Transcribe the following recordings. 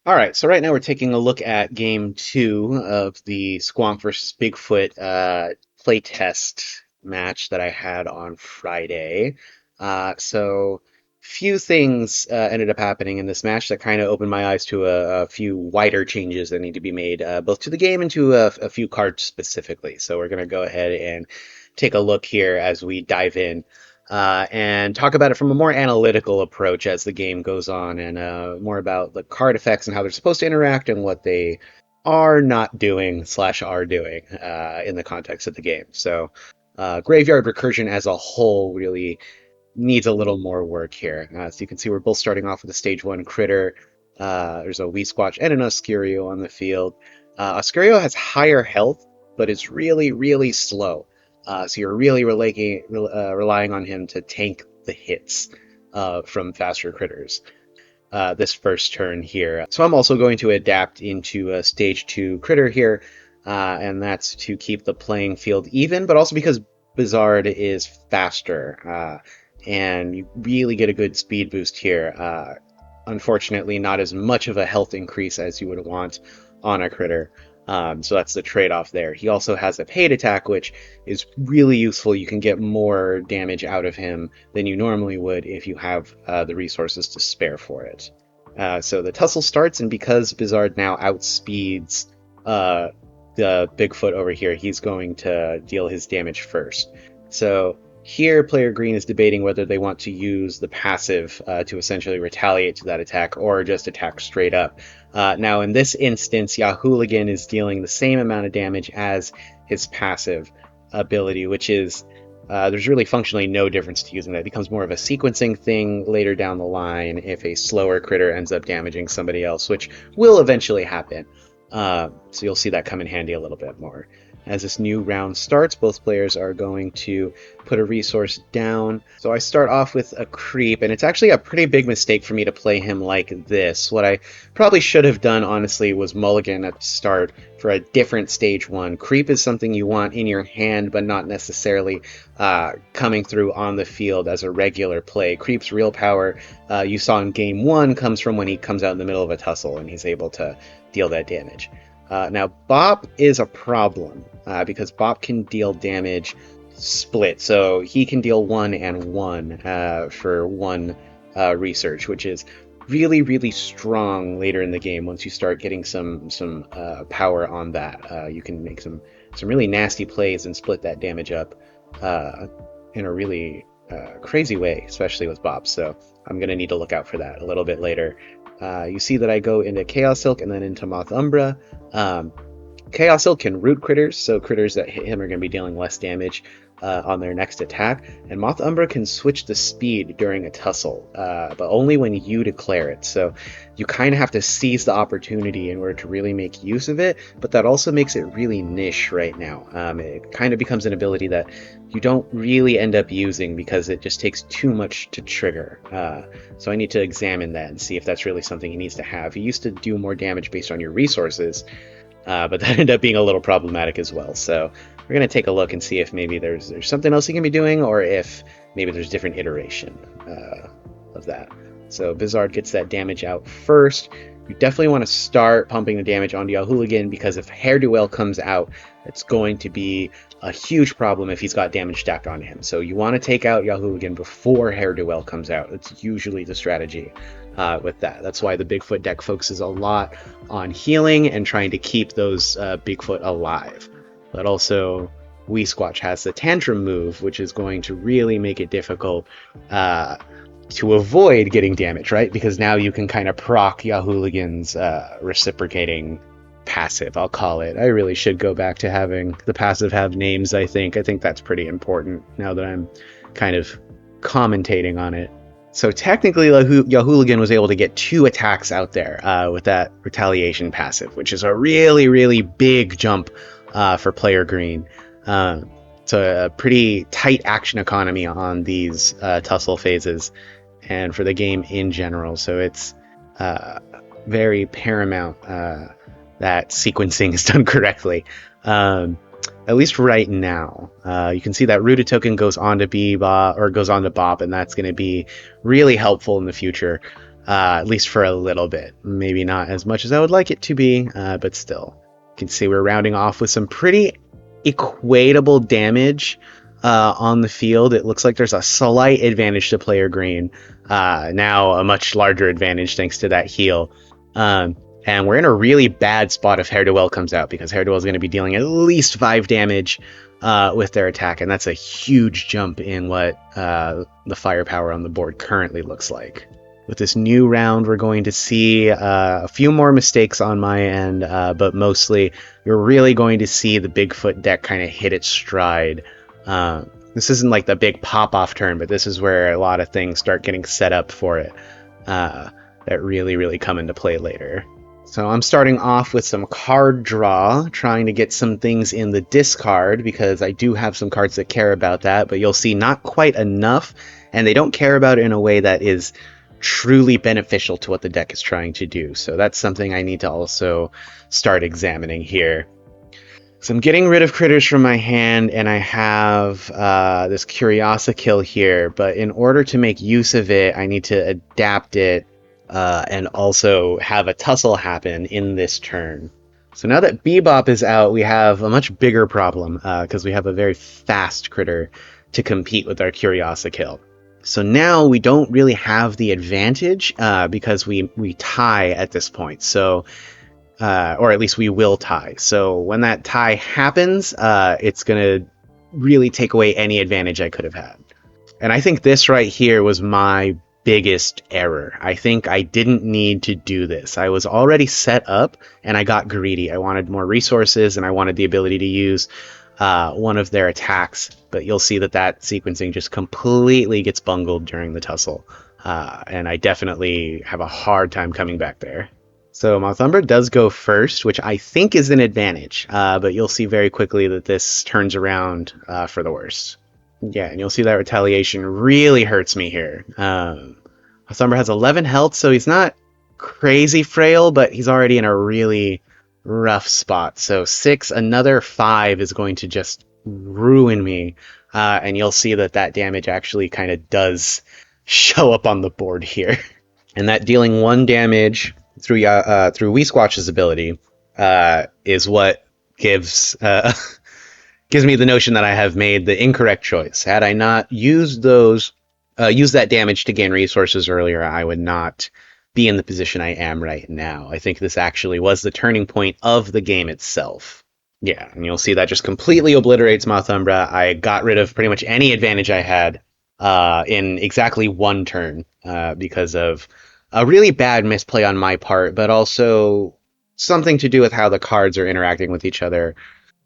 All right, so right now we're taking a look at game two of the Squonk versus Bigfoot playtest match that I had on Friday. So few things ended up happening in this match that kind of opened my eyes to a few wider changes that need to be made, both to the game and to a few cards specifically. So we're going to go ahead and take a look here as we dive in and talk about it from a more analytical approach as the game goes on, and more about the card effects and how they're supposed to interact and what they are not doing slash are doing in the context of the game. So graveyard recursion as a whole really needs a little more work here. So you can see we're both starting off with a stage one critter. There's a Squatch and an Oscurio on the field. Oscurio has higher health, but it's really, really slow. So you're really relying on him to tank the hits from faster critters this first turn here. So I'm also going to adapt into a stage two critter here, and that's to keep the playing field even, but also because Bizarre is faster, and you really get a good speed boost here. Unfortunately, not as much of a health increase as you would want on a critter. So that's the trade-off there. He also has a paid attack, which is really useful. You can get more damage out of him than you normally would if you have the resources to spare for it. So the tussle starts, and because Bizarre now outspeeds the Bigfoot over here, he's going to deal his damage first. So here, player green is debating whether they want to use the passive to essentially retaliate to that attack or just attack straight up. Now, in this instance, Yahooligan is dealing the same amount of damage as his passive ability, which is there's really functionally no difference to using that. It becomes more of a sequencing thing later down the line if a slower critter ends up damaging somebody else, which will eventually happen. So you'll see that come in handy a little bit more. As this new round starts, both players are going to put a resource down. So I start off with a creep, and it's actually a pretty big mistake for me to play him like this. What I probably should have done, honestly, was mulligan at the start for a different stage one. Creep is something you want in your hand, but not necessarily coming through on the field as a regular play. Creep's real power, you saw in game one, comes from when he comes out in the middle of a tussle and he's able to deal that damage. Now, Bop is a problem because Bop can deal damage split. So he can deal 1 and 1 for 1 research, which is really, really strong later in the game. Once you start getting some power on that, you can make some really nasty plays and split that damage up in a really crazy way, especially with Bop. So I'm going to need to look out for that a little bit later. You see that I go into Chaos Silk and then into Moth Umbra. Chaos Silk can root critters, so critters that hit him are going to be dealing less damage on their next attack. And Moth Umbra can switch the speed during a tussle, but only when you declare it. So you kind of have to seize the opportunity in order to really make use of it, but that also makes it really niche right now. It kind of becomes an ability that you don't really end up using because it just takes too much to trigger. So I need to examine that and see if that's really something he needs to have. He used to do more damage based on your resources, but that ended up being a little problematic as well. So we're going to take a look and see if maybe there's something else he can be doing, or if maybe there's a different iteration of that. So Bizarre gets that damage out first. You definitely want to start pumping the damage onto Yahooligan, because if Hair-Do-Well comes out, it's going to be a huge problem if he's got damage stacked on him. So you want to take out Yahooligan before Hair-Do-Well comes out. It's usually the strategy with that. That's why the Bigfoot deck focuses a lot on healing and trying to keep those Bigfoot alive. But also, Squatch has the Tantrum move, which is going to really make it difficult to avoid getting damage, right? Because now you can kind of proc Yahooligan's reciprocating passive, I'll call it. I really should go back to having the passive have names, I think. I think that's pretty important now that I'm kind of commentating on it. So technically, Yahooligan was able to get 2 attacks out there with that retaliation passive, which is a really, really big jump for player green. It's a pretty tight action economy on these tussle phases and for the game in general. So it's very paramount that sequencing is done correctly. At least right now. You can see that rooted token goes on to Bebop, or goes on to Bop, and that's going to be really helpful in the future. at least for a little bit. Maybe not as much as I would like it to be, but still. You can see we're rounding off with some pretty equatable damage on the field. It looks like there's a slight advantage to player green. Now a much larger advantage thanks to that heal. And we're in a really bad spot if Hair-to-Well comes out, because Hair-to-Well is going to be dealing at least 5 damage with their attack, and that's a huge jump in what the firepower on the board currently looks like. With this new round, we're going to see a few more mistakes on my end, but mostly you're really going to see the Bigfoot deck kind of hit its stride. This isn't like the big pop-off turn, but this is where a lot of things start getting set up for it that really come into play later. So I'm starting off with some card draw, trying to get some things in the discard, because I do have some cards that care about that, but you'll see not quite enough, and they don't care about it in a way that is truly beneficial to what the deck is trying to do. So that's something I need to also start examining here. So I'm getting rid of critters from my hand, and I have this Curiosikill here, but in order to make use of it, I need to adapt it and also have a tussle happen in this turn. So now that Bebop is out, we have a much bigger problem, because we have a very fast critter to compete with our Curiosikill. So now we don't really have the advantage because we tie at this point. So, or at least we will tie. So when that tie happens, it's going to really take away any advantage I could have had. And I think this right here was my biggest error. I think I didn't need to do this. I was already set up and I got greedy. I wanted more resources and I wanted the ability to use one of their attacks, but you'll see that sequencing just completely gets bungled during the tussle, and I definitely have a hard time coming back there. So Malthumbra does go first, which I think is an advantage, but you'll see very quickly that this turns around for the worst. Yeah, and you'll see that retaliation really hurts me here. Malthumbra has 11 health, so he's not crazy frail, but he's already in a really rough spot. So 6, another 5 is going to just ruin me, and you'll see that damage actually kind of does show up on the board here. And that dealing 1 damage through Weesquatch's ability is what gives me the notion that I have made the incorrect choice. Had I not used that damage to gain resources earlier, I would not be in the position I am right now. I think this actually was the turning point of the game itself. Yeah, and you'll see that just completely obliterates Malthumbra. I got rid of pretty much any advantage I had in exactly 1 turn because of a really bad misplay on my part, but also something to do with how the cards are interacting with each other.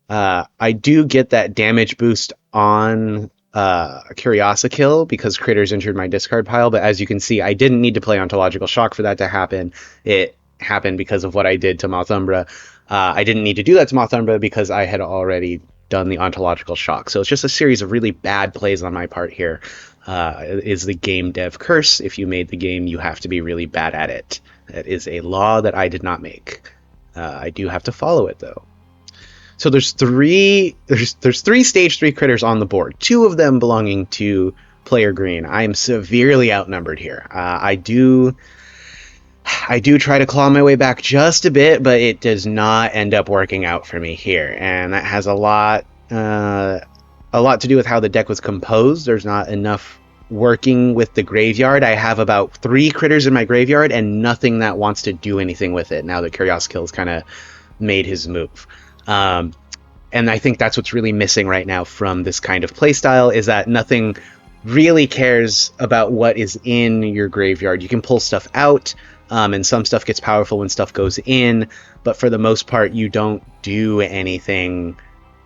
I do get that damage boost on Curiosikill because Critter's entered my discard pile, but as you can see, I didn't need to play Ontological Shock for that to happen. It happened because of what I did to Malthumbra. I didn't need to do that to Malthumbra because I had already done the Ontological Shock. So it's just a series of really bad plays on my part here. Is the game dev curse. If you made the game, you have to be really bad at it. That is a law that I did not make. I do have to follow it, though. So there's three stage 3 critters on the board, 2 of them belonging to player green. I am severely outnumbered here. I do try to claw my way back just a bit, but it does not end up working out for me here, and that has a lot to do with how the deck was composed. There's not enough working with the graveyard. I have about 3 critters in my graveyard and nothing that wants to do anything with it now that Curiosikill kind of made his move. And I think that's what's really missing right now from this kind of playstyle, is that nothing really cares about what is in your graveyard. You can pull stuff out, and some stuff gets powerful when stuff goes in, but for the most part, you don't do anything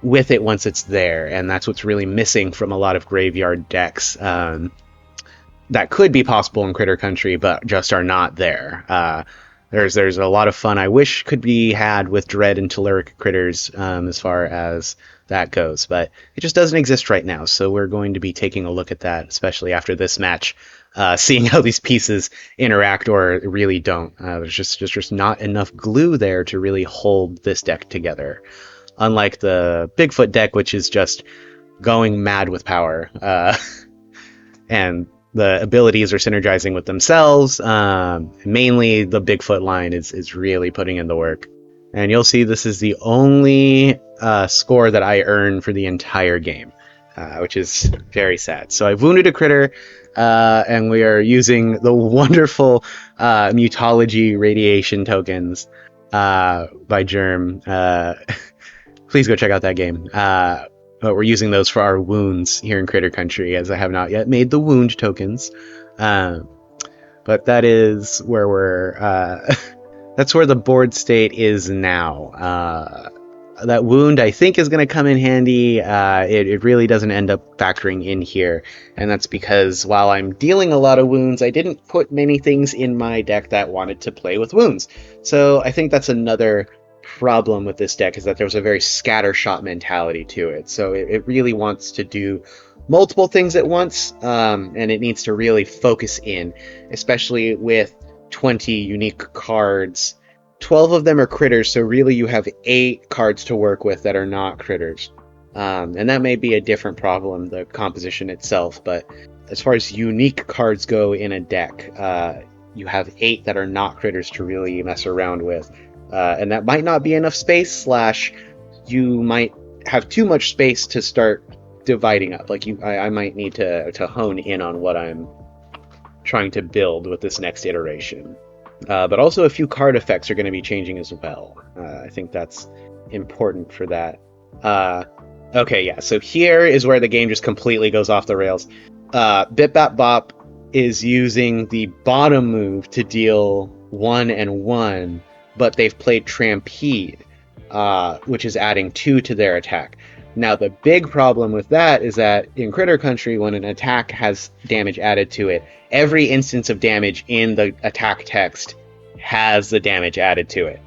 with it once it's there, and that's what's really missing from a lot of graveyard decks that could be possible in Critter Country, but just are not there. There's a lot of fun I wish could be had with Dread and Telluric critters as far as that goes, but it just doesn't exist right now, so we're going to be taking a look at that, especially after this match, seeing how these pieces interact or really don't. There's just not enough glue there to really hold this deck together, unlike the Bigfoot deck, which is just going mad with power. And the abilities are synergizing with themselves. Mainly the Bigfoot line is really putting in the work. And you'll see this is the only score that I earn for the entire game, which is very sad. So I've wounded a critter, and we are using the wonderful Mutology radiation tokens by Germ. Please go check out that game. But we're using those for our wounds here in Crytter Country, as I have not yet made the wound tokens. But that is where we're... that's where the board state is now. That wound, I think, is going to come in handy. It really doesn't end up factoring in here. And that's because while I'm dealing a lot of wounds, I didn't put many things in my deck that wanted to play with wounds. So I think that's another problem with this deck, is that there's a very scattershot mentality to it. So it really wants to do multiple things at once, and it needs to really focus in, especially with 20 unique cards. 12 of them are critters, so really you have 8 cards to work with that are not critters. And that may be a different problem, the composition itself, but as far as unique cards go in a deck, you have 8 that are not critters to really mess around with. And that might not be enough space, / you might have too much space to start dividing up. Like I might need to hone in on what I'm trying to build with this next iteration. But also a few card effects are going to be changing as well. I think that's important for that. Okay, yeah, so here is where the game just completely goes off the rails. Bit Bap Bop is using the bottom move to deal 1 and 1, but they've played Trampede, which is adding 2 to their attack. Now, the big problem with that is that in Crytter Country, when an attack has damage added to it, every instance of damage in the attack text has the damage added to it,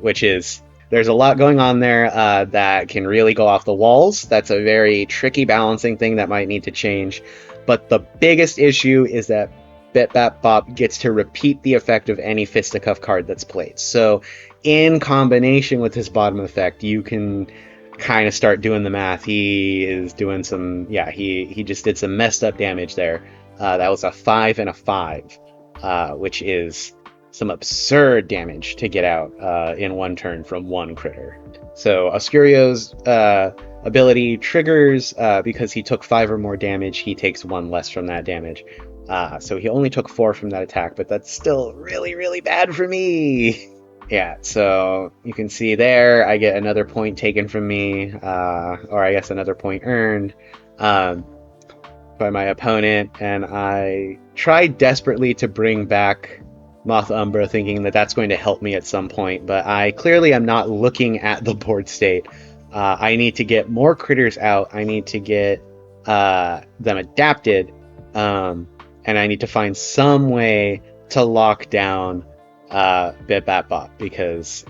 which is... There's a lot going on there that can really go off the walls. That's a very tricky balancing thing that might need to change. But the biggest issue is that Bit Bap Bop gets to repeat the effect of any fisticuff card that's played. So in combination with his bottom effect, you can kind of start doing the math. He is doing some... Yeah, he just did some messed up damage there. That was a 5 and a 5, which is some absurd damage to get out in one turn from one critter. So Oscurio's ability triggers because he took 5 or more damage, he takes 1 less from that damage. So he only took 4 from that attack, but that's still really, really bad for me. Yeah, so you can see there, I get another point taken from me, or I guess another point earned by my opponent, and I tried desperately to bring back Moth Umbra, thinking that that's going to help me at some point, but I clearly am not looking at the board state. I need to get more critters out, I need to get them adapted, and I need to find some way to lock down Bit Bap Bop, because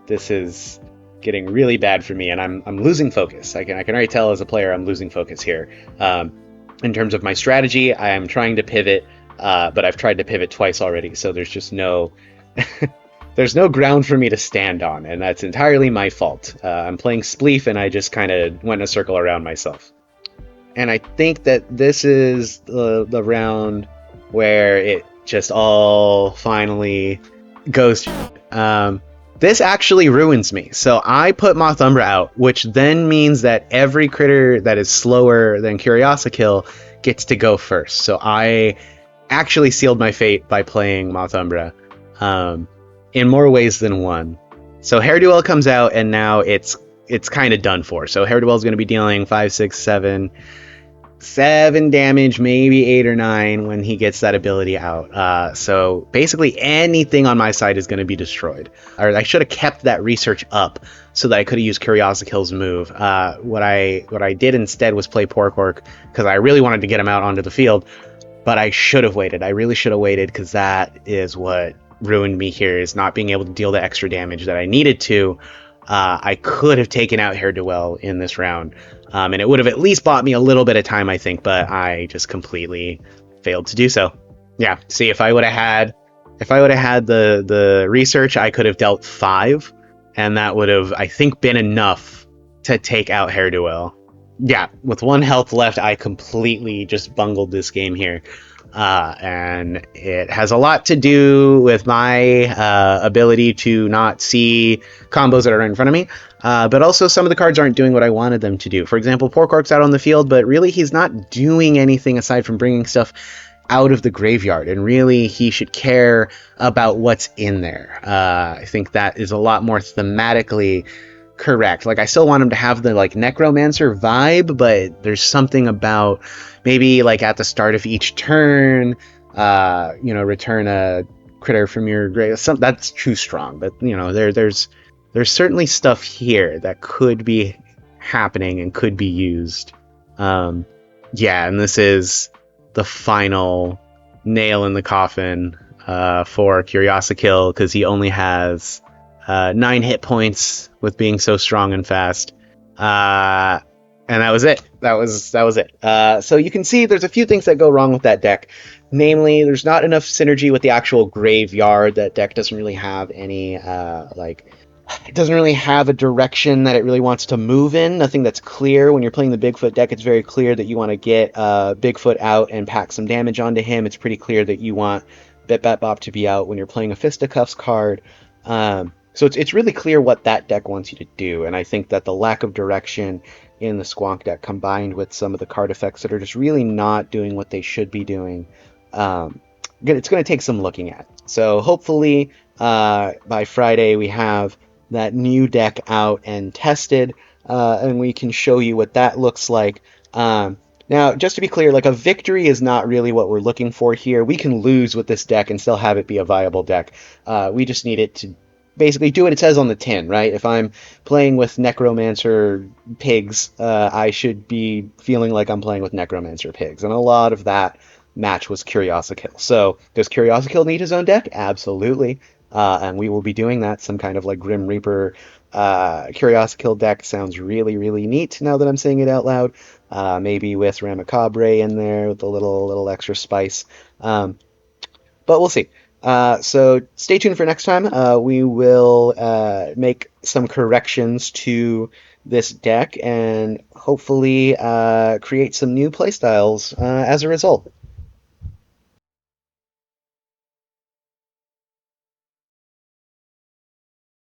this is getting really bad for me, and I'm losing focus. I can already tell as a player I'm losing focus here. In terms of my strategy, I am trying to pivot, but I've tried to pivot twice already, so there's just no there's no ground for me to stand on, and that's entirely my fault. I'm playing Spleef, and I just kind of went in a circle around myself. And I think that this is the round where it just all finally goes. This actually ruins me. So I put Moth Umbra out, which then means that every critter that is slower than Curiosikill gets to go first. So I actually sealed my fate by playing Moth Umbra in more ways than one. So Hair-Duel comes out, and now it's kind of done for. So Hair-Duel is going to be dealing 5, 6, 7 damage, maybe 8 or 9 when he gets that ability out. So basically anything on my side is going to be destroyed. Or I should have kept that research up so that I could have used Curiosakill's move. What I did instead was play Porkork because I really wanted to get him out onto the field, but I should have waited. I really should have waited, because that is what ruined me here, is not being able to deal the extra damage that I needed to. I could have taken out Hair-Duel in this round, and it would have at least bought me a little bit of time, I think, but I just completely failed to do so. Yeah, see, if I would have had the research, I could have dealt 5, and that would have, I think, been enough to take out Hair-Duel. Yeah, with 1 health left, I completely just bungled this game here. And it has a lot to do with my ability to not see combos that are in front of me, but also some of the cards aren't doing what I wanted them to do. For example, Porkork's out on the field, but really he's not doing anything aside from bringing stuff out of the graveyard, and really he should care about what's in there. I think that is a lot more thematically correct. Like, I still want him to have the like necromancer vibe, but there's something about maybe like at the start of each turn, return a critter from your grave. That's too strong, but there's certainly stuff here that could be happening and could be used. um yeah, and this is the final nail in the coffin for Curiosikill, because he only has 9 hit points with being so strong and fast. And that was it. That was it. So you can see there's a few things that go wrong with that deck. Namely, there's not enough synergy with the actual graveyard. That deck doesn't really have any it doesn't really have a direction that it really wants to move in. Nothing that's clear. When you're playing the Bigfoot deck, it's very clear that you want to get Bigfoot out and pack some damage onto him. It's pretty clear that you want Bit Bat Bop to be out when you're playing a Fisticuffs card. So it's really clear what that deck wants you to do, and I think that the lack of direction in the Squonk deck, combined with some of the card effects that are just really not doing what they should be doing, it's going to take some looking at. So hopefully by Friday we have that new deck out and tested, and we can show you what that looks like. Now, just to be clear, like, a victory is not really what we're looking for here. We can lose with this deck and still have it be a viable deck. We just need it to basically do what it says on the tin, right? If I'm playing with Necromancer Pigs, I should be feeling like I'm playing with Necromancer Pigs. And a lot of that match was Curiosikill. So does Curiosikill need his own deck? Absolutely. And we will be doing that. Some kind of like Grim Reaper Curiosikill deck sounds really, really neat now that I'm saying it out loud. Maybe with Ramacabre in there with a little extra spice. But we'll see. So stay tuned for next time. We will make some corrections to this deck and hopefully create some new playstyles as a result.